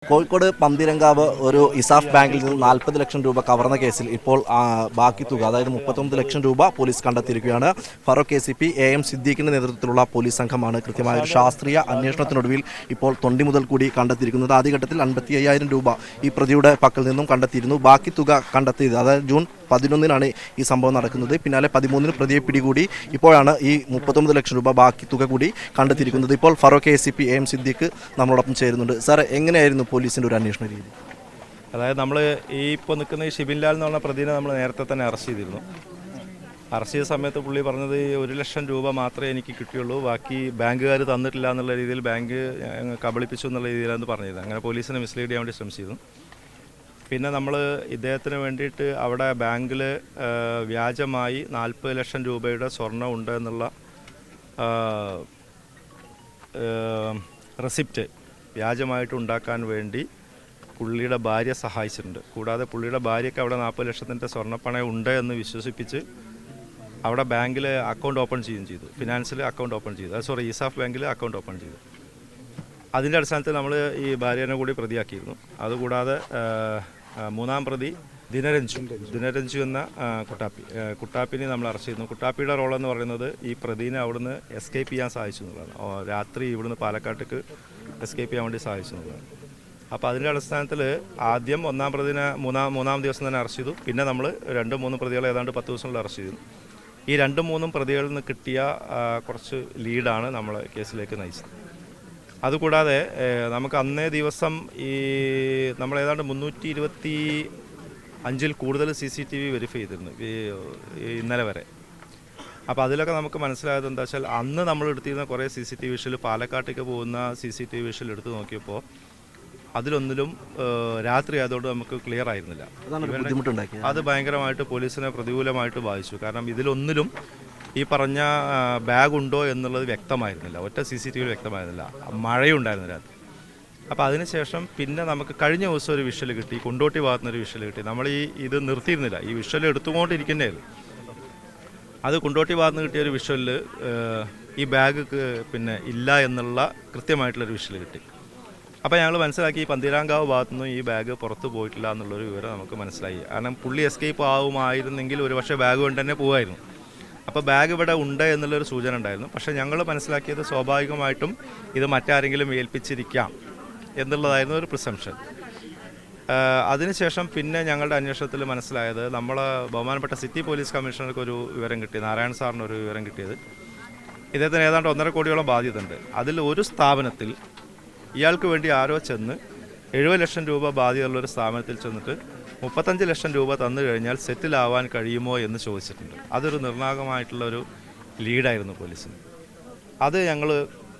കോഴിക്കോട് പന്തിരങ്കാവ് ഒരു ഇസാഫ് ബാങ്കിൽ നിന്ന് 40 ലക്ഷം രൂപ കവർന്ന കേസിൽ ഇപ്പോൾ ബാക്കി തുക അതായത് 39 ലക്ഷം രൂപ പോലീസ് കണ്ടെത്തിയിരിക്കുകയാണ്. ഫറൂഖ് ACP AM സിദ്ദീഖിന്റെ നേതൃത്വത്തിലുള്ള പോലീസ് സംഘമാണ് കൃത്യമായ ഒരു ശാസ്ത്രീയ അന്വേഷണത്തിനൊടുവിൽ ഇപ്പോൾ തൊണ്ടി മുതൽ കൂടി കണ്ടെത്തിയിരിക്കുന്നത്. ആദ്യഘട്ടത്തിൽ 55,000 രൂപ ഈ പ്രതിയുടെ പക്കൽ നിന്നും കണ്ടെത്തിയിരുന്നു. ബാക്കി തുക കണ്ടെത്തിയത് അതായത് ജൂൺ 11-നാണ് ഈ സംഭവം നടക്കുന്നത്. പിന്നാലെ 13-ന് പ്രതിയെ പിടികൂടി. ഇപ്പോഴാണ് ഈ 39 ലക്ഷം രൂപ ബാക്കി തുക കൂടി കണ്ടെത്തിയിരിക്കുന്നത്. ഇപ്പോൾ ഫറൂഖ് ACP AM സിദ്ദീഖ് നമ്മളോടൊപ്പം ചേരുന്നുണ്ട്. സാർ, എങ്ങനെയായിരുന്നു പോലീസിൻ്റെ ഒരു അന്വേഷണ രീതി? അതായത് നമ്മൾ ഈ ഇപ്പോൾ നിൽക്കുന്ന ഈ ഷിബിൻ ലാൽ എന്ന് പറഞ്ഞ പ്രതിനെ നമ്മൾ നേരത്തെ തന്നെ അറസ്റ്റ് ചെയ്തിരുന്നു. അറസ്റ്റ് ചെയ്ത സമയത്ത് പുള്ളി പറഞ്ഞത് 1 ലക്ഷം രൂപ മാത്രമേ എനിക്ക് കിട്ടിയുള്ളൂ, ബാക്കി ബാങ്കുകാർ തന്നിട്ടില്ല എന്നുള്ള രീതിയിൽ ബാങ്ക് കബളിപ്പിച്ചു എന്നുള്ള രീതിയിലാണ് പറഞ്ഞത്. അങ്ങനെ പോലീസിനെ മിസ്ലീഡ് ചെയ്യാൻ വേണ്ടി ശ്രമിച്ചിരുന്നു. പിന്നെ നമ്മൾ ഇദ്ദേഹത്തിന് വേണ്ടിയിട്ട് അവിടെ ബാങ്കിൽ വ്യാജമായി 40 ലക്ഷം രൂപയുടെ സ്വർണ്ണം ഉണ്ട് എന്നുള്ള റെസിപ്റ്റ് വ്യാജമായിട്ട് ഉണ്ടാക്കാൻ വേണ്ടി പുള്ളിയുടെ ഭാര്യ സഹായിച്ചിട്ടുണ്ട്. കൂടാതെ പുള്ളിയുടെ ഭാര്യയ്ക്ക് അവിടെ 40 ലക്ഷത്തിൻ്റെ സ്വർണ്ണപ്പണയം ഉണ്ട് എന്ന് വിശ്വസിപ്പിച്ച് അവിടെ ബാങ്കിൽ അക്കൗണ്ട് ഓപ്പൺ ചെയ്യുകയും ചെയ്തു. ഫിനാൻസിൽ അക്കൗണ്ട് ഓപ്പൺ ചെയ്തു, ഇസാഫ് ബാങ്കിൽ അക്കൗണ്ട് ഓപ്പൺ ചെയ്തു. അതിൻ്റെ അടിസ്ഥാനത്തിൽ നമ്മൾ ഈ ഭാര്യനെ കൂടി പ്രതിയാക്കിയിരുന്നു. അതുകൂടാതെ മൂന്നാം പ്രതി ദിനരഞ്ജു എന്ന കുട്ടാപ്പിനെ നമ്മൾ അറസ്റ്റ് ചെയ്യുന്നു. കുട്ടാപ്പിയുടെ റോളെന്ന് പറയുന്നത് ഈ പ്രതിനെ അവിടുന്ന് എസ്കേപ്പ് ചെയ്യാൻ സാധിച്ചു എന്നുള്ളതാണ്. രാത്രി ഇവിടുന്ന് പാലക്കാട്ടേക്ക് എസ്കേപ്പ് ചെയ്യാൻ വേണ്ടി സാധിച്ചു എന്നുള്ളതാണ്. അപ്പോൾ അതിൻ്റെ അടിസ്ഥാനത്തിൽ ആദ്യം ഒന്നാം പ്രതിനെ മൂന്നാം ദിവസം തന്നെ അറസ്റ്റ് ചെയ്തു. പിന്നെ നമ്മൾ 2-3 പ്രതികളെ ഏതാണ്ട് 10 ദിവസങ്ങളിൽ അറസ്റ്റ് ചെയ്തു. ഈ 2-3 പ്രതികളിൽ നിന്ന് കിട്ടിയ കുറച്ച് ലീഡാണ് നമ്മൾ കേസിലേക്ക് നയിച്ചത്. അതുകൂടാതെ നമുക്ക് അന്നേ ദിവസം ഈ നമ്മൾ ഏതാണ്ട് 325-ൽ കൂടുതൽ CCTV വെരിഫൈ ചെയ്തിരുന്നു ഇന്നലെ വരെ. അപ്പോൾ അതിലൊക്കെ നമുക്ക് മനസ്സിലായത് എന്താ വെച്ചാൽ അന്ന് നമ്മൾ എടുത്തിരുന്ന കുറേ CCTV വിഷ്വൽ പാലക്കാട്ടേക്ക് പോകുന്ന CCTV വിഷ്വൽ എടുത്ത് നോക്കിയപ്പോൾ അതിലൊന്നിലും രാത്രി ആയതുകൊണ്ട് നമുക്ക് ക്ലിയർ ആയിരുന്നില്ല. അത് ഭയങ്കരമായിട്ട് പോലീസിനെ പ്രതികൂലമായിട്ട് ബാധിച്ചു. കാരണം ഇതിലൊന്നിലും ഈ പറഞ്ഞ ബാഗ് ഉണ്ടോ എന്നുള്ളത് വ്യക്തമായിരുന്നില്ല. ഒറ്റ CCTV വ്യക്തമായിരുന്നില്ല. മഴയുണ്ടായിരുന്നു രാത്രി. അപ്പോൾ അതിനുശേഷം പിന്നെ നമുക്ക് കഴിഞ്ഞ ദിവസം ഒരു വിഷ്വൽ കിട്ടി, കൊണ്ടോട്ടി ഭാഗത്തുനിന്നൊരു വിഷ്വൽ കിട്ടി. നമ്മൾ ഇത് നിർത്തിയിരുന്നില്ല, ഈ വിഷ്വൽ എടുത്തുകൊണ്ടിരിക്കുന്നതായിരുന്നു. അത് കൊണ്ടോട്ടി ഭാഗത്തുനിന്ന് കിട്ടിയ ഒരു വിഷ്വലിൽ ഈ ബാഗ് പിന്നെ ഇല്ല എന്നുള്ള കൃത്യമായിട്ടുള്ളൊരു വിഷ്വൽ കിട്ടി. അപ്പോൾ ഞങ്ങൾ മനസ്സിലാക്കി ഈ പന്തീരാങ്കാവ് ഭാഗത്തുനിന്നും ഈ ബാഗ് പുറത്ത് പോയിട്ടില്ല എന്നുള്ളൊരു വിവരം നമുക്ക് മനസ്സിലായി. കാരണം പുള്ളി എസ്കേപ്പ് ആവുമായിരുന്നെങ്കിൽ ഒരു പക്ഷേ ബാഗ് കൊണ്ട് തന്നെ പോകുമായിരുന്നു. അപ്പോൾ ബാഗ് ഇവിടെ ഉണ്ട് എന്നുള്ളൊരു സൂചന ഉണ്ടായിരുന്നു. പക്ഷേ ഞങ്ങൾ മനസ്സിലാക്കിയത് സ്വാഭാവികമായിട്ടും ഇത് മറ്റാരെങ്കിലും ഏൽപ്പിച്ചിരിക്കാം എന്നുള്ളതായിരുന്നു ഒരു പ്രിസംഷൻ. അതിനുശേഷം പിന്നെ ഞങ്ങളുടെ അന്വേഷണത്തിൽ മനസ്സിലായത് നമ്മൾ ബഹുമാനപ്പെട്ട സിറ്റി പോലീസ് കമ്മീഷണർക്ക് ഒരു വിവരം കിട്ടി, നാരായണ സാറിനൊരു വിവരം കിട്ടിയത് ഇദ്ദേഹത്തിന് ഏതാണ്ട് 1.5 കോടിയോളം ബാധ്യതയുണ്ട്. അതിൽ ഒരു സ്ഥാപനത്തിൽ ഇയാൾക്ക് വേണ്ടി ആരോ ചെന്ന് 70 ലക്ഷം രൂപ ബാധ്യതയുള്ളൊരു സ്ഥാപനത്തിൽ ചെന്നിട്ട് 35 ലക്ഷം രൂപ തന്നു കഴിഞ്ഞാൽ സെറ്റിലാവാൻ കഴിയുമോ എന്ന് ചോദിച്ചിട്ടുണ്ട്. അതൊരു നിർണായകമായിട്ടുള്ളൊരു ലീഡായിരുന്നു പോലീസിന്. അത് ഞങ്ങൾ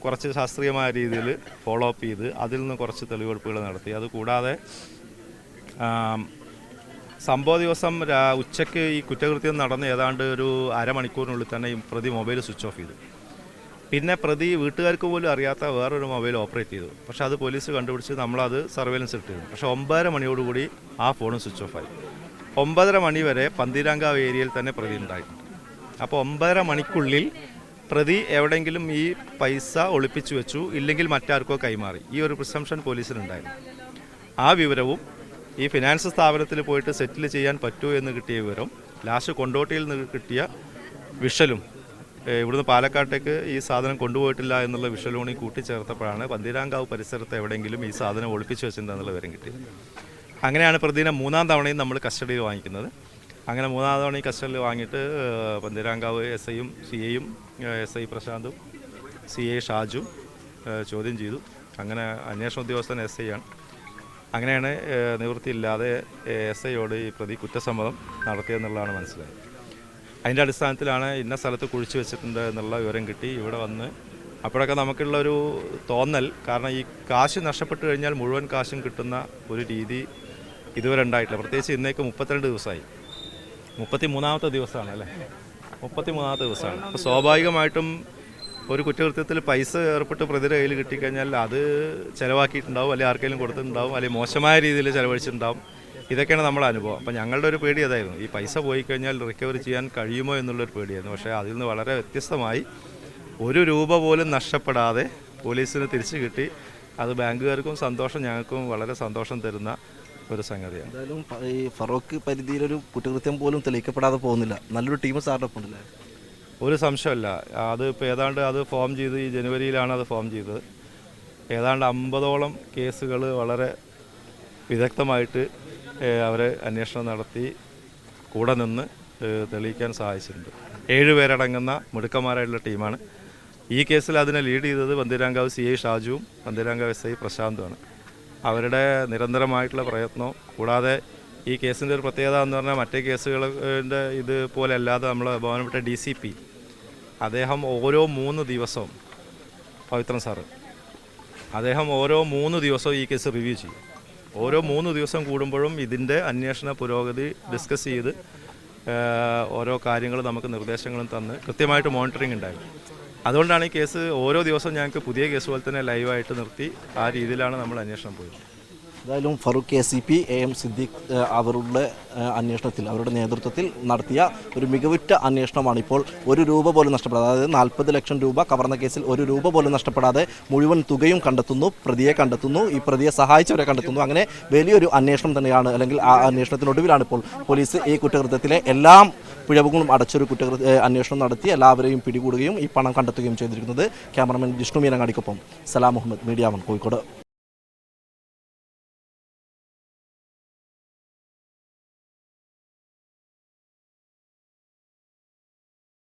കുറച്ച് ശാസ്ത്രീയമായ രീതിയിൽ ഫോളോ അപ്പ് ചെയ്ത് അതിൽ നിന്ന് കുറച്ച് തെളിവെടുപ്പുകൾ നടത്തി. അതുകൂടാതെ സംഭവ ദിവസം ഉച്ചയ്ക്ക് ഈ കുറ്റകൃത്യം നടന്ന് ഏതാണ്ട് ഒരു അരമണിക്കൂറിനുള്ളിൽ തന്നെ ഈ പ്രതി മൊബൈൽ സ്വിച്ച് ഓഫ് ചെയ്തു. പിന്നെ പ്രതി വീട്ടുകാർക്ക് പോലും അറിയാത്ത വേറൊരു മൊബൈൽ ഓപ്പറേറ്റ് ചെയ്തു. പക്ഷേ അത് പോലീസ് കണ്ടുപിടിച്ച് നമ്മളത് സർവേലൻസ് ഇട്ടിരുന്നു. പക്ഷേ 9:30 മണിയോടുകൂടി ആ ഫോണും സ്വിച്ച് ഓഫായി. 9:30 മണി വരെ പന്തീരാങ്കാവ് ഏരിയയിൽ തന്നെ പ്രതി ഉണ്ടായിട്ടുണ്ട്. അപ്പോൾ 9:30 മണിക്കുള്ളിൽ പ്രതി എവിടെയെങ്കിലും ഈ പൈസ ഒളിപ്പിച്ചു വെച്ചു, ഇല്ലെങ്കിൽ മറ്റാർക്കോ കൈമാറി. ഈ ഒരു പ്രിസംഷൻ പോലീസിനുണ്ടായിരുന്നു. ആ വിവരവും ഈ ഫിനാൻസ് സ്ഥാപനത്തിൽ പോയിട്ട് സെറ്റിൽ ചെയ്യാൻ പറ്റുമോ എന്ന് കിട്ടിയ വിവരം, ലാസ്റ്റ് കൊണ്ടോട്ടിയിൽ നിന്ന് കിട്ടിയ വിഷ്വലും ഇവിടുന്ന് പാലക്കാട്ടേക്ക് ഈ സാധനം കൊണ്ടുപോയിട്ടില്ല എന്നുള്ള വിഷ്വലൂണി കൂട്ടിച്ചേർത്തപ്പോഴാണ് പന്തീരാങ്കാവ് പരിസരത്ത് എവിടെയെങ്കിലും ഈ സാധനം ഒളിപ്പിച്ചു വെച്ചിട്ടുണ്ടെന്നുള്ള വിവരം കിട്ടിയത്. അങ്ങനെയാണ് പ്രതിനെ 3-ാം തവണയും നമ്മൾ കസ്റ്റഡിയിൽ വാങ്ങിക്കുന്നത്. അങ്ങനെ 3-ാം തവണയും കസ്റ്റഡിയിൽ വാങ്ങിയിട്ട് പന്തീരാങ്കാവ് SIയും CAയും SI പ്രശാന്തും CA ഷാജും ചോദ്യം ചെയ്തു. അങ്ങനെ അന്വേഷണ ഉദ്യോഗസ്ഥൻ SI ആണ്. അങ്ങനെയാണ് നിവൃത്തിയില്ലാതെ SIയോട് ഈ പ്രതി കുറ്റസമ്മതം നടത്തിയെന്നുള്ളതാണ് മനസ്സിലായത്. അതിൻ്റെ അടിസ്ഥാനത്തിലാണ് ഇന്ന സ്ഥലത്ത് കുഴിച്ചു വെച്ചിട്ടുണ്ട് എന്നുള്ള വിവരം കിട്ടി. ഇവിടെ വന്ന് അപ്പോഴൊക്കെ നമുക്കുള്ളൊരു തോന്നൽ, കാരണം ഈ കാശ് നഷ്ടപ്പെട്ട് കഴിഞ്ഞാൽ മുഴുവൻ കാശും കിട്ടുന്ന ഒരു രീതി ഇതുവരെ ഉണ്ടായിട്ടില്ല. പ്രത്യേകിച്ച് ഇന്നേക്ക് 32 ദിവസമായി, 33-ാമത്തെ ദിവസമാണ് അല്ലേ, 33-ാമത്തെ ദിവസമാണ്. അപ്പോൾ സ്വാഭാവികമായിട്ടും ഒരു കുറ്റകൃത്യത്തിൽ പൈസ ഏർപ്പെട്ട് പ്രതിയുടെ കയ്യിൽ കിട്ടിക്കഴിഞ്ഞാൽ അത് ചിലവാക്കിയിട്ടുണ്ടാവും, അല്ലെങ്കിൽ ആർക്കെങ്കിലും കൊടുത്തിട്ടുണ്ടാവും, അല്ലെങ്കിൽ മോശമായ രീതിയിൽ ചിലവഴിച്ചിട്ടുണ്ടാവും. ഇതൊക്കെയാണ് നമ്മുടെ അനുഭവം. അപ്പോൾ ഞങ്ങളുടെ ഒരു പേടി അതായിരുന്നു, ഈ പൈസ പോയി കഴിഞ്ഞാൽ റിക്കവർ ചെയ്യാൻ കഴിയുമോ എന്നുള്ളൊരു പേടിയായിരുന്നു. പക്ഷേ അതിൽ നിന്ന് വളരെ വ്യത്യസ്തമായി 1 രൂപ പോലും നഷ്ടപ്പെടാതെ പോലീസിന് തിരിച്ചു കിട്ടി. അത് ബാങ്കുകാർക്കും സന്തോഷം, ഞങ്ങൾക്കും വളരെ സന്തോഷം തരുന്ന ഒരു സംഗതിയാണ്. എന്തായാലും ഈ ഫറോക്ക് പരിധിയിലൊരു കുറ്റകൃത്യം പോലും തെളിയിക്കപ്പെടാതെ പോകുന്നില്ല. നല്ലൊരു ടീം സാറിൻ്റെ ഒപ്പം ഉണ്ടല്ലേ? ഒരു സംശയമല്ല. അത് ഇപ്പോൾ ഏതാണ്ട് അത് ഫോം ചെയ്ത് ഈ ജനുവരിയിലാണ് അത് ഫോം ചെയ്തത്. ഏതാണ്ട് 50ഓളം കേസുകൾ വളരെ വിദഗ്ധമായിട്ട് അവരെ അന്വേഷണം നടത്തി കൂടെ നിന്ന് തെളിയിക്കാൻ സാധിച്ചിട്ടുണ്ട്. 7 പേരടങ്ങുന്ന മിടുക്കന്മാരായിട്ടുള്ള ടീമാണ്. ഈ കേസിൽ അതിനെ ലീഡ് ചെയ്തത് പന്തീരാങ്കാവ് CI ഷാജുവും പന്തീരാങ്കാവ് SI പ്രശാന്തുമാണ്. അവരുടെ നിരന്തരമായിട്ടുള്ള പ്രയത്നവും കൂടാതെ ഈ കേസിൻ്റെ ഒരു പ്രത്യേകത എന്ന് പറഞ്ഞാൽ മറ്റേ കേസുകളുടെ ഇതുപോലെ അല്ലാതെ നമ്മൾ ബഹുമാനപ്പെട്ട DCP അദ്ദേഹം ഓരോ 3 ദിവസവും, പവിത്രൻ സാറ്, അദ്ദേഹം ഓരോ 3 ദിവസവും ഈ കേസ് റിവ്യൂ ചെയ്യും. ഓരോ 3 ദിവസം കൂടുമ്പോഴും ഇതിൻ്റെ അന്വേഷണ പുരോഗതി ഡിസ്കസ് ചെയ്ത് ഓരോ കാര്യങ്ങൾ നമുക്ക് നിർദ്ദേശങ്ങളും തന്ന് കൃത്യമായിട്ട് മോണിറ്ററിങ് ഉണ്ടായിരുന്നു. അതുകൊണ്ടാണ് ഈ കേസ് ഓരോ ദിവസവും ഞങ്ങൾക്ക് പുതിയ കേസ് പോലെ തന്നെ ലൈവായിട്ട് നിർത്തി ആ രീതിയിലാണ് നമ്മൾ അന്വേഷണം പോയത്. എന്തായാലും ഫറൂഖ് ACP AM സിദ്ദീഖ് അവരുടെ അന്വേഷണത്തിൽ, അവരുടെ നേതൃത്വത്തിൽ നടത്തിയ ഒരു മികവുറ്റ അന്വേഷണമാണ് ഇപ്പോൾ ഒരു രൂപ പോലും നഷ്ടപ്പെടാതെ, അതായത് 40 ലക്ഷം രൂപ കവർന്ന കേസിൽ ഒരു രൂപ പോലും നഷ്ടപ്പെടാതെ മുഴുവൻ തുകയും കണ്ടെത്തുന്നു, പ്രതിയെ കണ്ടെത്തുന്നു, ഈ പ്രതിയെ സഹായിച്ചവരെ കണ്ടെത്തുന്നു. അങ്ങനെ വലിയൊരു അന്വേഷണം തന്നെയാണ്, അല്ലെങ്കിൽ ആ അന്വേഷണത്തിനൊടുവിലാണ് ഇപ്പോൾ പോലീസ് ഈ കുറ്റകൃത്യത്തിലെ എല്ലാം പിഴവുകളും അടച്ചൊരു അന്വേഷണം നടത്തി എല്ലാവരെയും പിടികൂടുകയും ഈ പണം കണ്ടെത്തുകയും ചെയ്തിരിക്കുന്നത്. ക്യാമറമാൻ ജിഷ്ണു മീനങ്ങാടിക്കൊപ്പം സലാം മുഹമ്മദ്, മീഡിയ 1 കോഴിക്കോട്.